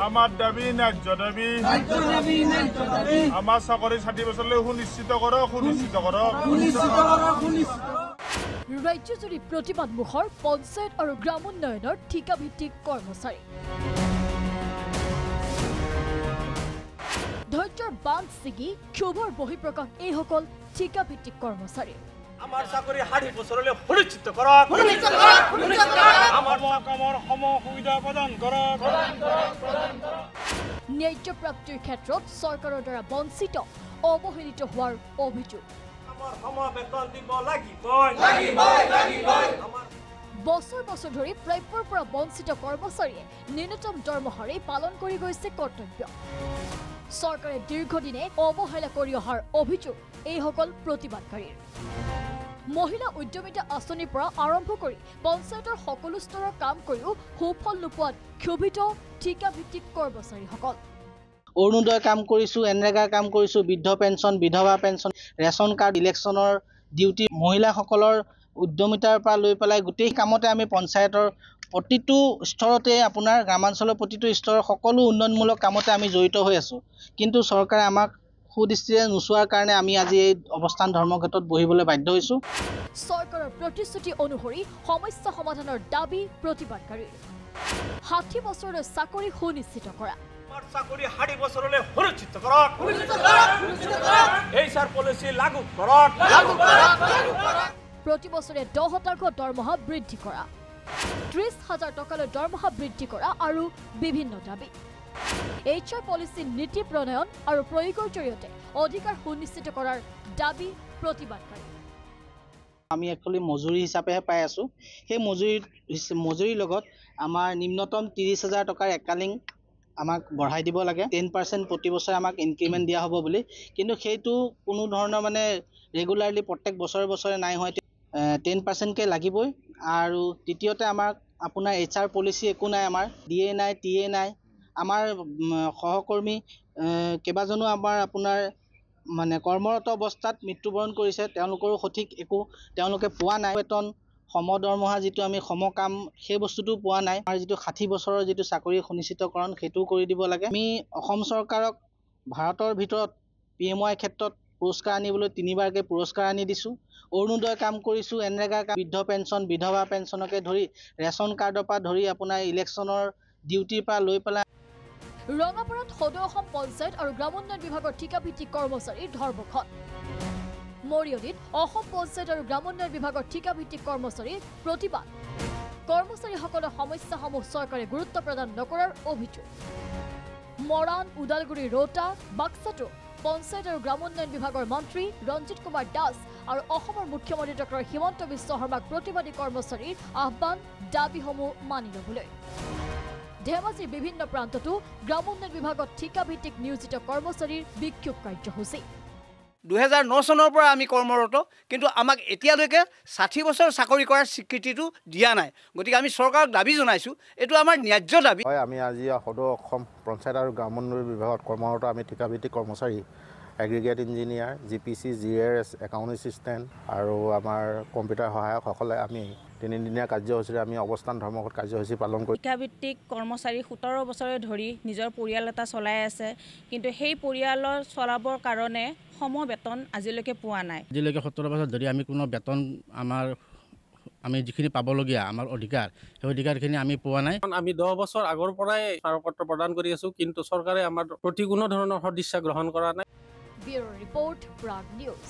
আমাৰ দাবি ন্যায্য দাবি আমাৰ চাকৰি 60 বছৰলৈ সুনিশ্চিত কৰক ৰাজ্যজুৰি প্ৰতিবাদ মুখৰ পঞ্চায়ত আৰু গ্ৰাম উন্নয়নৰ ঠিকাভিত্তিক কৰ্মচাৰী ধৈৰ্যৰ বান্ধ ছিগি ক্ষোভৰ বহিঃপ্ৰকাশ এইসকল ঠিকাভিত্তিক কৰ্মচাৰী আমাৰ চাকৰি 60 বছৰলৈ সুনিশ্চিত কৰক আমাৰ কামৰ সম সুবিধা প্ৰদান কৰক ন্যায্য প্ৰাপ্তিৰ ক্ষেত্ৰত চৰকাৰৰ দ্বাৰা বঞ্চিত অৱহেলিত হোৱাৰ অভিযোগ আমাৰ সম বেতন দিব লাগিব বছৰ বছৰ ধৰি প্ৰাপ্যৰ পৰা বঞ্চিত কৰ্মচাৰীয়ে ন্যূনতম দৰমহাৰেই পালন কৰি গৈছে কৰ্তব্য চৰকাৰে দীৰ্ঘদিনে অৱহেলা কৰি অহাৰ অভিযোগ এইসকল প্ৰতিবাদকাৰীৰ মহিলা উদ্যমিতা আঁচনিৰ পৰা আৰম্ভ কৰি পঞ্চায়তৰ সকলো স্তৰৰ কাম কৰিও সুফল নোপোৱাত ক্ষোভিত ঠিকাভিত্তিক কৰ্মচাৰীসকল অৰুণোদয় কাম কৰিছোঁ এনৰেগাৰ কাম কৰিছোঁ বৃদ্ধ পেঞ্চন বিধৱা পেঞ্চন ৰেচন কাৰ্ড ইলেকশ্যনৰ ডিউটি মহিলাসকলৰ উদ্যমিতাৰ পৰা লৈ পেলাই গোটেই কামতে আমি পঞ্চায়তৰ প্ৰতিটো স্তৰতে আপোনাৰ গ্ৰামাঞ্চলৰ প্ৰতিটো স্তৰৰ সকলো উন্নয়নমূলক কামতে আমি জড়িত হৈ আছোঁ কিন্তু চৰকাৰে আমাক সুদৃষ্টিৰে নোচোৱাৰ কাৰণে আমি আজি এই অৱস্থান ধৰ্মঘটত বহিবলৈ বাধ্য হৈছোঁ চৰকাৰৰ প্ৰতিশ্ৰুতি অনুসৰি সমস্যা সমাধানৰ দাবী প্ৰতিবাদকাৰীৰ 60 বছৰলৈ চাকৰি সুনিশ্চিত কৰা আমাৰ চাকৰি 60 বছৰলৈ সুনিশ্চিত কৰক এইচাৰ পলিচি লাগু কৰক প্ৰতি বছৰে 10% দৰমহা বৃদ্ধি কৰা 30,000 টকালৈ দৰমহা বৃদ্ধি কৰা আৰু বিভিন্ন দাবী এইচআৰ পলিচি নীতি প্ৰণয়ন আৰু প্ৰয়োগৰ জৰিয়তে অধিকাৰ সুনিশ্চিত কৰাৰ দাবী প্ৰতিবাদকাৰী আমি একচুৱেলি মজুৰি হিচাপেহে পাই আছোঁ সেই মজুৰিৰ লগত আমাৰ নিম্নতম 30,000 টকাৰ একালিং আমাক বঢ়াই দিব লাগে 10% প্ৰতি বছৰে আমাক ইনক্ৰিমেণ্ট দিয়া হ'ব বুলি কিন্তু সেইটো কোনো ধৰণৰ মানে ৰেগুলাৰলি প্ৰত্যেক বছৰে নাই হয় 10%কে লাগিবই আৰু তৃতীয়তে আমাক আপোনাৰ এইচআৰ পলিচি একো নাই আমাৰ ডিএ নাই টিএ নাই আমাৰ সহকৰ্মী কেইবাজনো আমাৰ আপোনাৰ মানে কৰ্মৰত অৱস্থাত মৃত্যুবৰণ কৰিছে তেওঁলোকৰো সঠিক একো তেওঁলোকে পোৱা নাই বেতন সমদৰমহা যিটো আমি সমকাম সেই বস্তুটো পোৱা নাই আমাৰ যিটো 60 বছৰৰ যিটো চাকৰি সুনিশ্চিতকৰণ সেইটো কৰি দিব লাগে আমি অসম চৰকাৰক ভাৰতৰ ভিতৰত PMY ক্ষেত্ৰত পুৰস্কাৰ আনিবলৈ 3বাৰকৈ পুৰস্কাৰ আনি দিছোঁ অৰুণোদয় কাম কৰিছোঁ এনৰেগাৰ কাম বৃদ্ধ পেঞ্চন বিধৱা পেঞ্চনকে ধৰি ৰেচন কাৰ্ডৰ পৰা ধৰি আপোনাৰ ইলেকশ্যনৰ ডিউটিৰ পৰা লৈ পেলাই ৰঙাপাৰাত সদৌ অসম পঞ্চায়ত আৰু গ্ৰাম উন্নয়ন বিভাগৰ ঠিকাভিত্তিক কৰ্মচাৰীৰ ধৰ্মঘট মৰিয়নিত অসম পঞ্চায়ত আৰু গ্ৰাম উন্নয়ন বিভাগৰ ঠিকাভিত্তিক কৰ্মচাৰীৰ প্ৰতিবাদ কৰ্মচাৰীসকলৰ সমস্যাসমূহ চৰকাৰে গুৰুত্ব প্ৰদান নকৰাৰ অভিযোগ মৰাণ ওদালগুৰি ৰৌতা বাক্সাটো পঞ্চায়ত আৰু গ্ৰাম উন্নয়ন বিভাগৰ মন্ত্ৰী ৰঞ্জিত কুমাৰ দাস আৰু অসমৰ মুখ্যমন্ত্ৰী ডক্টৰ হিমন্ত বিশ্ব শৰ্মাক প্ৰতিবাদী কৰ্মচাৰীৰ আহ্বান দাবীসমূহ মানি ল'বলৈ ধেমাজিৰ বিভিন্ন প্ৰান্ততো গ্ৰাম উন্নয়ন বিভাগত ঠিকাভিত্তিক নিয়োজিত কৰ্মচাৰীৰ বিক্ষোভ কাৰ্যসূচী 2009 চনৰ পৰা আমি কৰ্মৰত কিন্তু আমাক এতিয়ালৈকে 60 বছৰ চাকৰি কৰাৰ স্বীকৃতিটো দিয়া নাই গতিকে আমি চৰকাৰক দাবী জনাইছোঁ এইটো আমাৰ ন্যায্য দাবী হয় আমি আজি সদৌ অসম পঞ্চায়ত আৰু গ্ৰাম উন্নয়ন বিভাগত কৰ্মৰত আমি ঠিকাভিত্তিক কৰ্মচাৰী aggregate engineer GPC GRS account assistant আৰু আমাৰ কম্পিউটাৰ সহায়কসকলে আমি 3দিনীয়া কাৰ্যসূচীৰে আমি অৱস্থান ধৰ্মঘট কাৰ্যসূচী পালন কৰি ঠিকাভিত্তিক কৰ্মচাৰী 17 বছৰে ধৰি নিজৰ পৰিয়াল এটা চলাই আছে কিন্তু সেই পৰিয়ালৰ চলাবৰ কাৰণে সমবেতন আজিলৈকে পোৱা নাই আজিলৈকে 17 বছৰ ধৰি আমি কোনো বেতন আমি যিখিনি পাবলগীয়া আমাৰ অধিকাৰ সেই অধিকাৰখিনি আমি পোৱা নাই আমি 10 বছৰ আগৰ পৰাই ছাৰপত্ৰ প্ৰদান কৰি আছোঁ কিন্তু চৰকাৰে আমাৰ প্ৰতি কোনো ধৰণৰ সদিচ্ছা গ্ৰহণ কৰা নাই ব্যুৰো ৰিপৰ্ট প্ৰাগ নিউজ